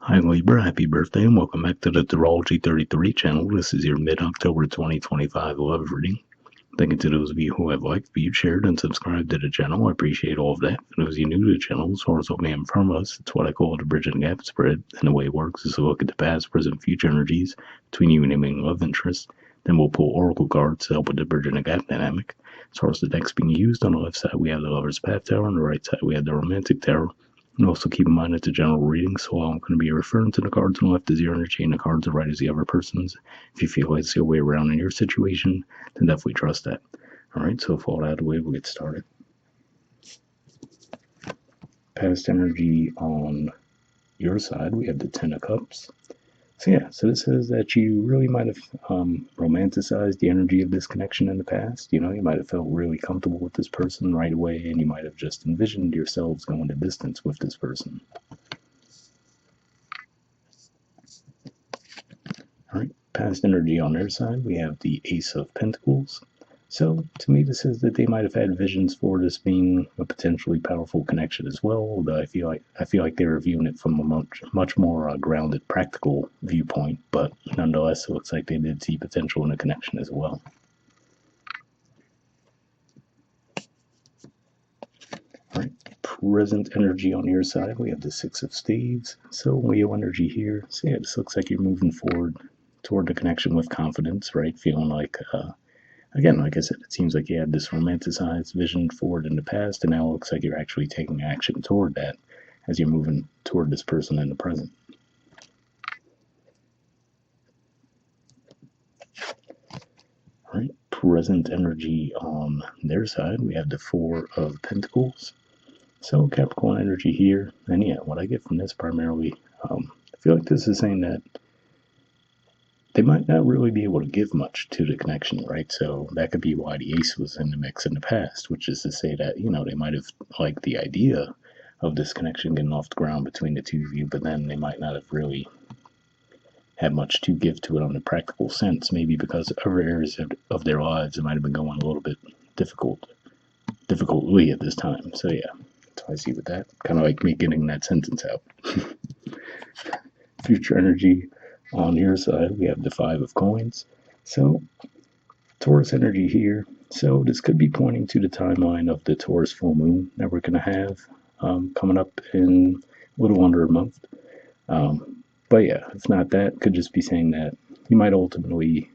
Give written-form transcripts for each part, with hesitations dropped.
Hi Libra, happy birthday and welcome back to the Astrology 33 channel. This is your mid-October 2025 love reading. Thank you to those of you who have liked, viewed, shared, and subscribed to the channel. I appreciate all of that. For those of you new to the channel, as far as what may inform us, it's what I call the bridge and gap spread. And the way it works is to look at the past, present, future energies between you and your main love interest. Then we'll pull oracle cards to help with the bridge and the gap dynamic. As far as the decks being used, on the left side we have the Lover's Path Tarot, on the right side we have the Romantic Tarot. And also keep in mind it's a general reading, so I'm going to be referring to the cards on the left as your energy and the cards on the right as the other person's. If you feel like it's your way around in your situation, then definitely trust that. Alright, so with all that out of the way, we'll get started. Past energy on your side, we have the Ten of Cups. So this says that you really might have romanticized the energy of this connection in the past. You might have felt really comfortable with this person right away, and you might have just envisioned yourselves going the distance with this person. Alright, past energy on their side, we have the Ace of Pentacles. So, to me, this says that they might have had visions for this being a potentially powerful connection as well. Although I feel like they were viewing it from a much more grounded, practical viewpoint. But nonetheless, it looks like they did see potential in a connection as well. All right, present energy on your side, we have the Six of Spades. So Leo energy here. So yeah, this looks like you're moving forward toward the connection with confidence, right? Feeling like again, like I said, it seems like you had this romanticized vision for it in the past, and now it looks like you're actually taking action toward that as you're moving toward this person in the present. All right, present energy on their side, we have the Four of Pentacles. So Capricorn energy here, and yeah, what I get from this primarily, I feel like this is saying that they might not really be able to give much to the connection, right? So that could be why the ace was in the mix in the past, which is to say that, they might have liked the idea of this connection getting off the ground between the two of you, but then they might not have really had much to give to it on the practical sense, maybe because other areas of their lives it might have been going a little bit difficultly at this time. So yeah, that's what I see with that. Kind of like me getting that sentence out. Future energy. On your side, we have the Five of Coins. So, Taurus energy here. So, this could be pointing to the timeline of the Taurus full moon that we're going to have coming up in a little under a month. But yeah, if not that, could just be saying that you might ultimately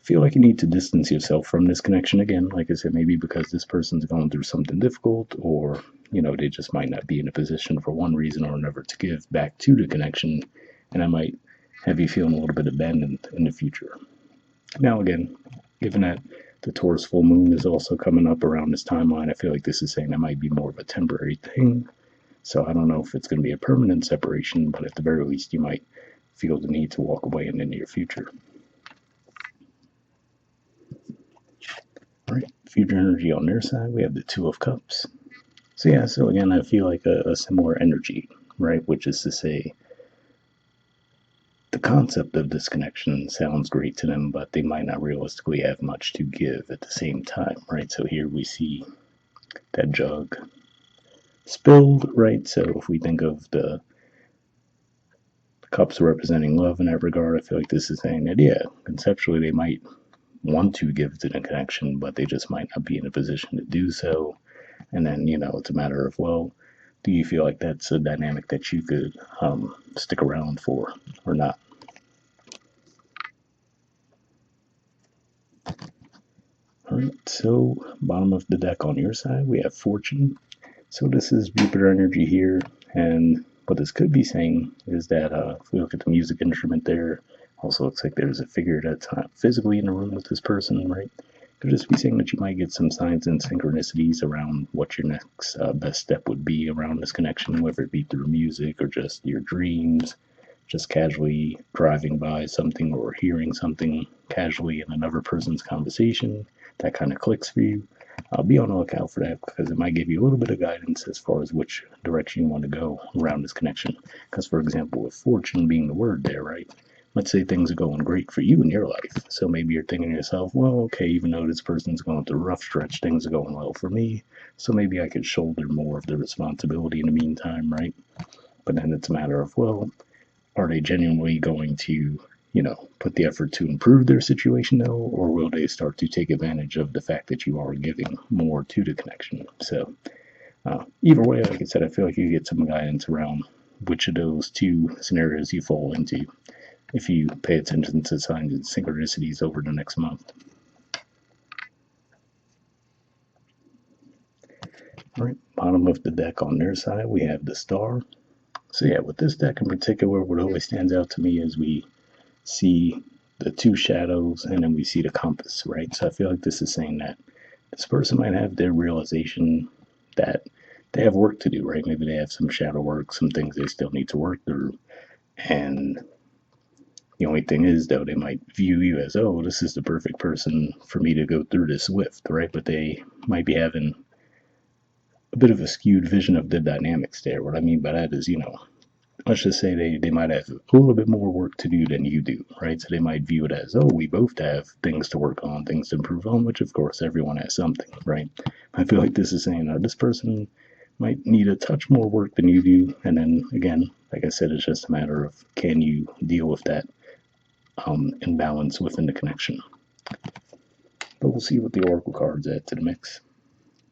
feel like you need to distance yourself from this connection again. Like I said, maybe because this person's going through something difficult, or, they just might not be in a position for one reason or another to give back to the connection. And I might have you feeling a little bit abandoned in the future. Now, again, given that the Taurus full moon is also coming up around this timeline, I feel like this is saying that might be more of a temporary thing. So I don't know if it's going to be a permanent separation, but at the very least, you might feel the need to walk away in the near future. All right, future energy on their side, we have the Two of Cups. So again, I feel like a similar energy, right? Which is to say, the concept of this connection sounds great to them, but they might not realistically have much to give at the same time, right? So here we see that jug spilled, right? So if we think of the cups representing love in that regard, I feel like this is saying that, yeah, conceptually they might want to give to the connection, but they just might not be in a position to do so. And then, it's a matter of, well, do you feel like that's a dynamic that you could stick around for or not? Alright, so bottom of the deck on your side, we have Fortune. So this is Jupiter energy here, and what this could be saying is that if we look at the music instrument there, also looks like there's a figure that's not physically in the room with this person, right? Could just be saying that you might get some signs and synchronicities around what your next best step would be around this connection, whether it be through music or just your dreams, just casually driving by something or hearing something casually in another person's conversation that kind of clicks for you. Be on the lookout for that because it might give you a little bit of guidance as far as which direction you want to go around this connection. Because, for example, with fortune being the word there, right? Let's say things are going great for you in your life. So maybe you're thinking to yourself, well, okay, even though this person's going through a rough stretch, things are going well for me. So maybe I could shoulder more of the responsibility in the meantime, right? But then it's a matter of, well, are they genuinely going to, put the effort to improve their situation though, or will they start to take advantage of the fact that you are giving more to the connection? So either way, like I said, I feel like you get some guidance around which of those two scenarios you fall into if you pay attention to signs and synchronicities over the next month. All right, bottom of the deck on their side, we have the star. So yeah, with this deck in particular, what always stands out to me is we see the two shadows and then we see the compass, right? So I feel like this is saying that this person might have their realization that they have work to do, right? Maybe they have some shadow work, some things they still need to work through. And the only thing is, though, they might view you as, oh, this is the perfect person for me to go through this with, right? But they might be having a bit of a skewed vision of the dynamics there. What I mean by that is, let's just say they might have a little bit more work to do than you do, right? So they might view it as, oh, we both have things to work on, things to improve on, which of course everyone has something, right? I feel like this is saying this person might need a touch more work than you do. And then again, like I said, it's just a matter of can you deal with that imbalance within the connection. But we'll see what the Oracle cards add to the mix.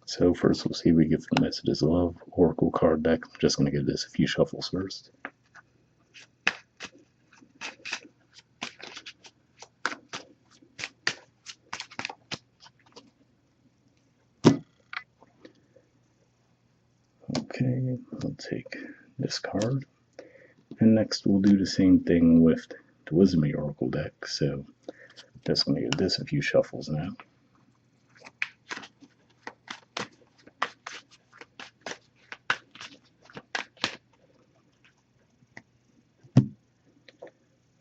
So first we'll see if we get the Messages of Love Oracle card deck. I'm just going to give this a few shuffles first. Okay, we'll take this card. And next we'll do the same thing with the Wisdom Oracle deck. So just going to give this a few shuffles now.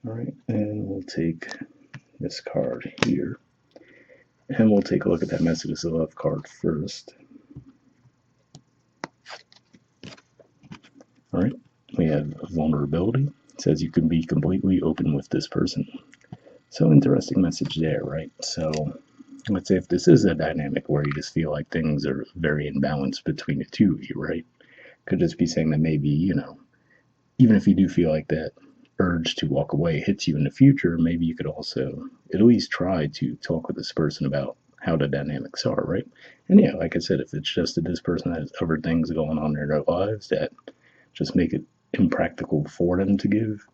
Alright, and we'll take this card here. And we'll take a look at that Messages of Love card first. Alright, we have vulnerability. It says you can be completely open with this person. So interesting message there, right? So let's say if this is a dynamic where you just feel like things are very imbalanced between the two of you, right? Could just be saying that maybe, even if you do feel like that urge to walk away hits you in the future, maybe you could also at least try to talk with this person about how the dynamics are, right? And yeah, like I said, if it's just that this person has other things going on in their lives that just make it impractical for them to give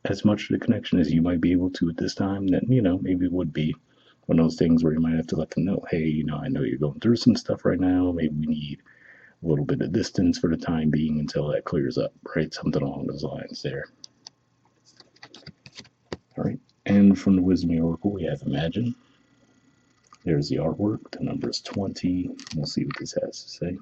as much of the connection as you might be able to at this time, then, maybe it would be one of those things where you might have to let them know, hey, I know you're going through some stuff right now. Maybe we need a little bit of distance for the time being until that clears up, right? Something along those lines there. All right. And from the Wisdom Oracle, we have Imagine. There's the artwork. The number is 20. We'll see what this has to say.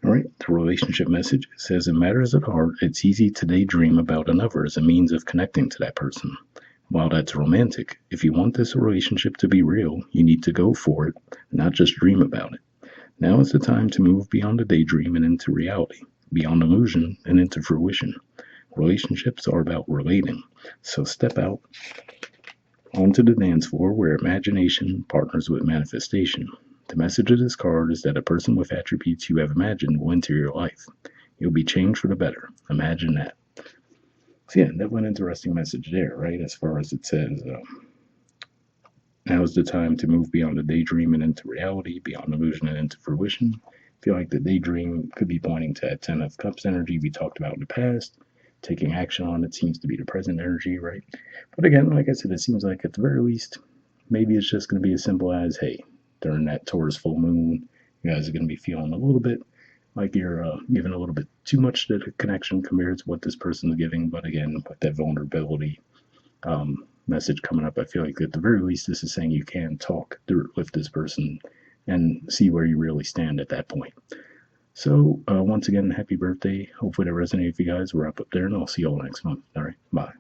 All right, the relationship message says in matters of heart, it's easy to daydream about another as a means of connecting to that person. While that's romantic, if you want this relationship to be real, you need to go for it, not just dream about it. Now is the time to move beyond the daydream and into reality, beyond illusion and into fruition. Relationships are about relating, so step out onto the dance floor where imagination partners with manifestation. The message of this card is that a person with attributes you have imagined will enter your life. You'll be changed for the better. Imagine that. So yeah, that one interesting message there, right? As far as it says, now is the time to move beyond the daydream and into reality, beyond illusion and into fruition. I feel like the daydream could be pointing to that Ten of Cups energy we talked about in the past. Taking action on it seems to be the present energy, right? But again, like I said, it seems like at the very least, maybe it's just going to be as simple as, hey, during that Taurus full moon, you guys are going to be feeling a little bit like you're giving a little bit too much to the connection compared to what this person's giving. But again, with that vulnerability message coming up, I feel like at the very least, this is saying you can talk through with this person and see where you really stand at that point. So once again, happy birthday. Hopefully that resonated with you guys. We're up there, and I'll see you all next month. All right, bye.